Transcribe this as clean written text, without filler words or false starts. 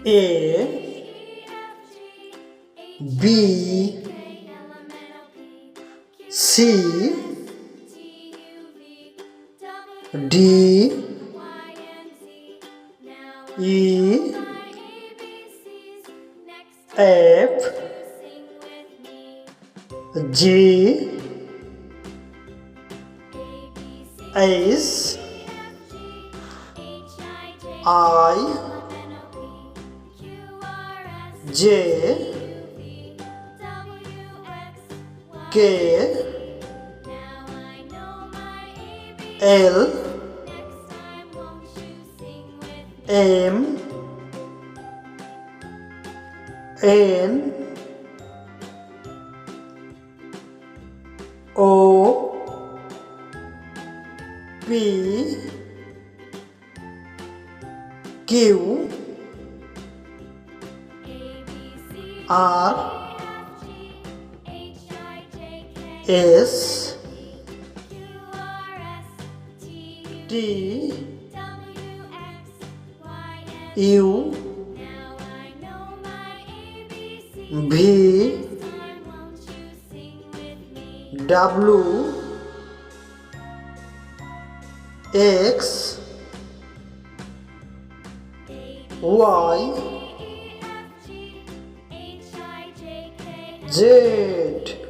A B C D E F G H I J K L M N O P Q R S T U V W X Y Z.